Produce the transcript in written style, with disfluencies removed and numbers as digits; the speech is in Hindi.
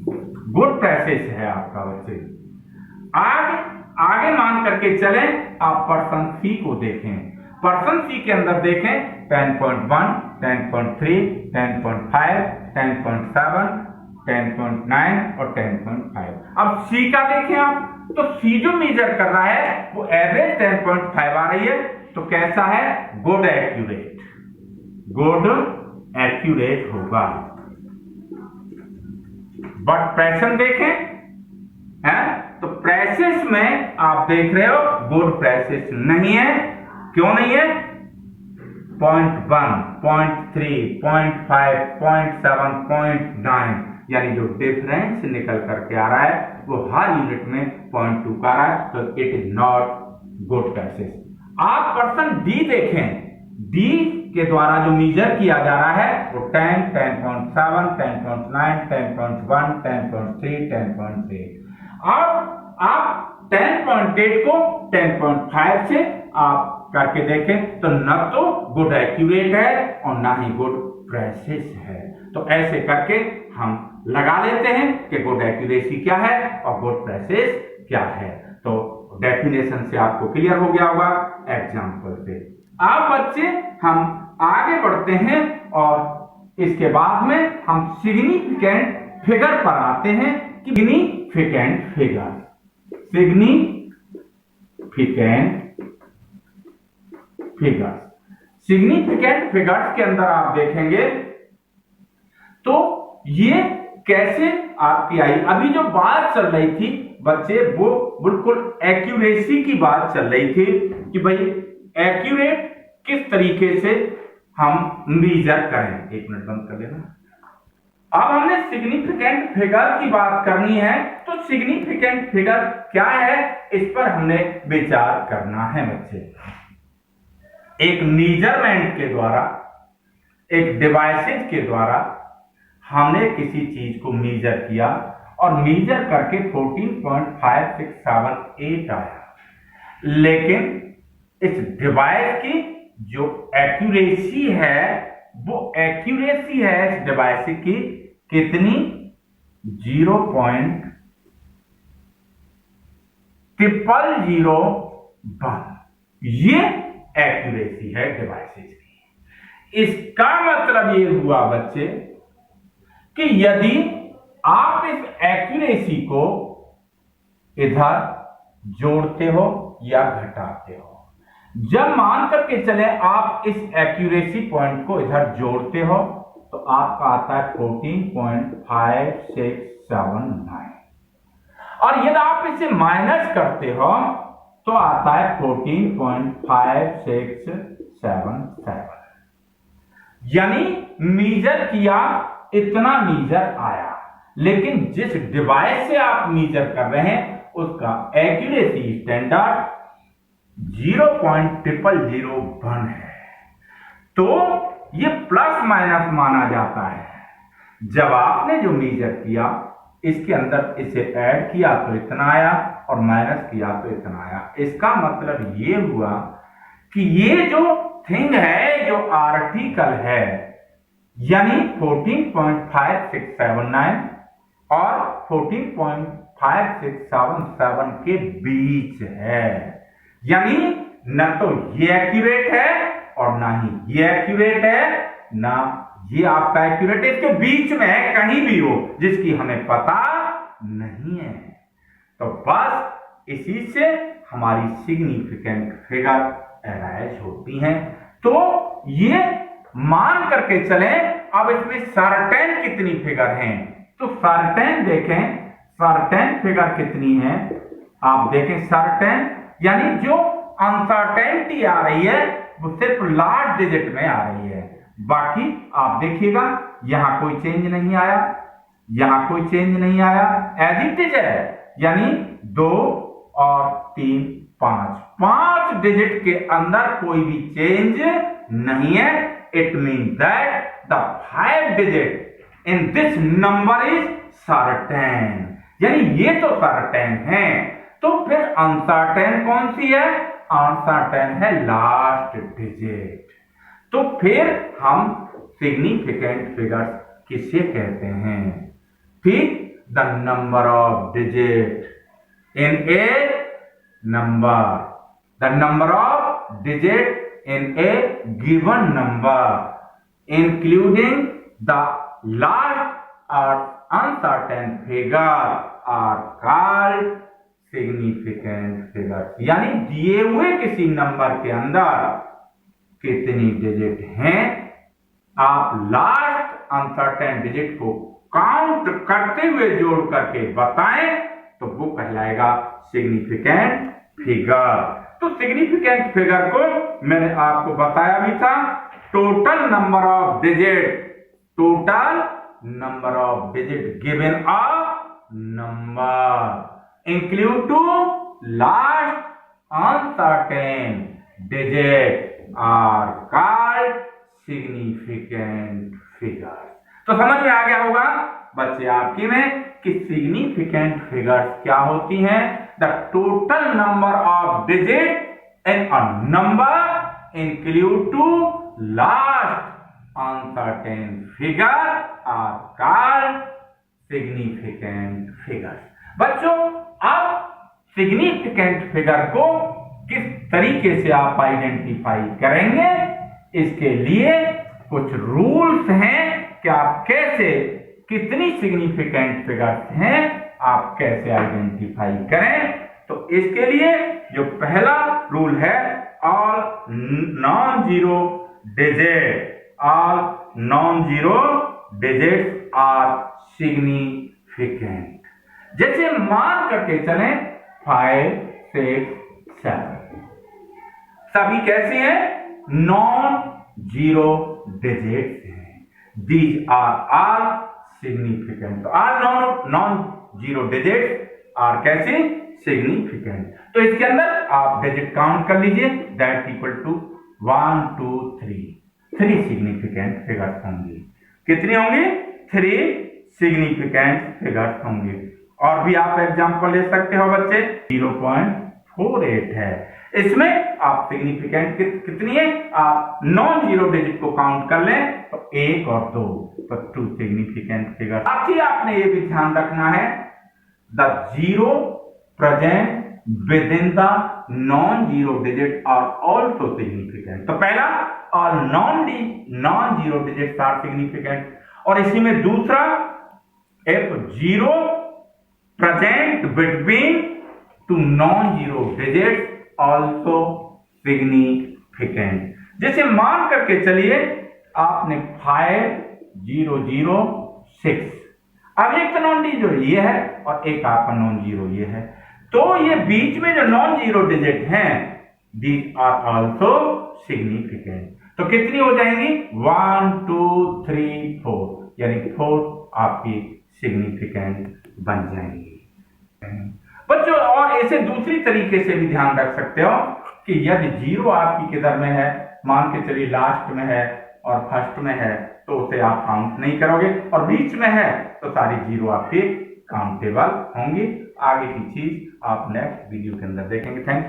गुड प्रेसेस है आपका बच्चे। आगे आगे मान करके चलें, आप पर्सन सी को देखें। पर्सन सी के अंदर देखें 10.1, 10.3, 10.5, 10.7, 10.9 और 10.5। अब सी का देखें आप, तो सी जो मेजर कर रहा है वो एवरेज 10.5 आ रही है, तो कैसा है? गुड एक्यूरेट, गुड एक्यूरेट होगा। बट प्रेशन देखें है, तो प्रेसेस में आप देख रहे हो गुड प्रेसेस नहीं है। क्यों नहीं है? 0.1, 0.3, 0.5, 0.7, 0.9, यानी जो डिफरेंस निकल करके आ रहा है वो हर यूनिट में 0.2 का आ रहा है, तो it is not good presses. आप पर्सन डी देखें, डी के द्वारा जो मेजर किया जा रहा है वो 10, 10.7, 10.9, 10.1, 10.3, 10.3। अब आप 10.8 को 10.5 से आप करके देखें तो न तो गुड एक्यूरेट है और ना ही गुड प्रेसिस है। तो ऐसे करके हम लगा लेते हैं कि गुड एक्यूरेसी क्या है और गुड प्रेसिस क्या है। तो डेफिनेशन से आपको क्लियर हो गया होगा एग्जाम्पल से। अब बच्चे हम आगे बढ़ते हैं और इसके बाद में हम सिग्निफिकेंट फिगर पर आते हैं। सिग्निफिकेंट फिगर, सिग्निफिकेंट फिगर्स के अंदर आप देखेंगे तो ये कैसे आपकी आई। अभी जो बात चल रही थी बच्चे वो बिल्कुल एक्यूरेसी की बात चल रही थी कि भाई एक्यूरेट किस तरीके से हम मेजर करें। एक मिनट बंद कर लेना। अब हमने सिग्निफिकेंट फिगर की बात करनी है, तो सिग्निफिकेंट फिगर क्या है इस पर हमने विचार करना है बच्चे। एक मेजरमेंट के द्वारा, एक डिवाइसेज के द्वारा हमने किसी चीज को मेजर किया और मेजर करके 14.5678 आया, लेकिन इस डिवाइस की जो एक्यूरेसी है वो एक्यूरेसी है इस डिवाइस की कितनी? 0.0001। ये एक्यूरेसी है डिवाइसेस की। इसका मतलब ये हुआ बच्चे कि यदि आप इस एक्यूरेसी को इधर जोड़ते हो या घटाते हो, जब मान करके चले आप इस एक्यूरेसी पॉइंट को इधर जोड़ते हो तो आपका आता है 14.5679 और यदि आप इसे माइनस करते हो तो आता है 14.5677। यानी मेजर किया इतना मेजर आया, लेकिन जिस डिवाइस से आप मेजर कर रहे हैं उसका एक्यूरेसी स्टैंडर्ड 0.0001 है, तो ये प्लस माइनस माना जाता है। जब आपने जो मेजर किया इसके अंदर इसे ऐड किया तो इतना आया और माइनस किया तो इतना आया। इसका मतलब ये हुआ कि ये जो थिंग है, जो आर्टिकल है, यानी 14.5679 और 14.5677 के बीच है। यानी न तो ये एक्यूरेट है और ना ही ये एक्यूरेट है, ना ये आपका एक्यूरेट है, इसके बीच में है, कहीं भी हो जिसकी हमें पता नहीं है। तो बस इसी से हमारी सिग्निफिकेंट फिगर अराइज होती हैं। तो ये मान करके चलें। अब इसमें सर्टेन कितनी फिगर हैं, तो सर्टेन देखें, सर्टेन फिगर कितनी है आप देखें। सर्टेन यानी जो अनसर्टेनिटी आ रही है वो सिर्फ लार्ज डिजिट में आ रही है, बाकी आप देखिएगा यहां कोई चेंज नहीं आया, यहां कोई चेंज नहीं आया, एज इट इज है। यानी 2 और 3, 5 डिजिट के अंदर कोई भी चेंज नहीं है। It mean that the 5 digit in this number is certain. यानी ये तो सर्टेन है, तो फिर अनसर्टेन कौन सी है? अनसर्टेन है लास्ट डिजिट। तो फिर हम सिग्निफिकेंट फिगर्स किसे कहते हैं? ठीक, the number of digits in a number. The number of digits in a given number, including the last or uncertain figure, are called significant figures. यानी दिए हुए किसी नंबर के अंदर कितनी डिजिट हैं, आप लास्ट अनसर्टेन डिजिट को काउंट करते हुए जोड़ करके बताएं तो वो कहलाएगा सिग्निफिकेंट फिगर। तो सिग्निफिकेंट फिगर को मैंने आपको बताया भी था, total number of digit given a number include to last uncertain digit are called significant figures. तो समझ में आ गया होगा बच्चे आपकी में कि सिग्निफिकेंट फिगर्स क्या होती हैं। The total number of digit in a number include to last uncertain figure are called significant figures. बच्चों अब सिग्निफिकेंट फिगर को किस तरीके से आप आइडेंटिफाई करेंगे, इसके लिए कुछ रूल्स हैं कि आप कैसे कितनी सिग्निफिकेंट फिगर्स हैं आप कैसे आइडेंटिफाई करें। तो इसके लिए जो पहला रूल है, all non zero digits are significant. जैसे मान करके चलें 5, 6, 7 सभी कैसे हैं, नॉन जीरो डिजिट्स हैं। These are all significant. All non zero digits are कैसे सिग्निफिकेंट। तो इसके अंदर आप डिजिट काउंट कर लीजिए, that equal to 1, 2, 3 significant figures होंगे। कितनी होंगी, 3 सिग्निफिकेंट फिगर्स होंगे। और भी आप एग्जांपल ले सकते हो बच्चे, 0.48 है। इसमें आप सिग्निफिकेंट कितनी है, आप नॉन जीरो डिजिट को काउंट कर लें तो 1 और 2, तो 2 सिग्निफिकेंट फिगर। साथ ही आपने ये भी ध्यान रखना है, the zero present within the non zero digit are also significant. तो पहला, all non zero digit are significant, और इसी में दूसरा, if zero present between two non zero digit also significant. जैसे मान करके चलिए आपने 5, 0, 0, 6, अब एक तो नॉन जीरो ये है और एक आपका नॉन जीरो ये है, तो ये बीच में जो नॉन जीरो डिजिट हैं दीज आर ऑल्सो सिग्निफिकेंट। तो कितनी हो जाएंगी, 1, 2, 3, 4, यानी 4 आपकी सिग्निफिकेंट बन जाएंगी बच्चों। और इसे दूसरी तरीके से भी ध्यान रख सकते हो कि यदि जीरो आपकी किधर में है, मान के चलिए लास्ट में है और फर्स्ट में है, तो उसे आप काउंट नहीं करोगे, और बीच में है तो सारी जीरो आपकी काउंटेबल होंगी। आगे की चीज आप नेक्स्ट वीडियो के अंदर देखेंगे। Thank you.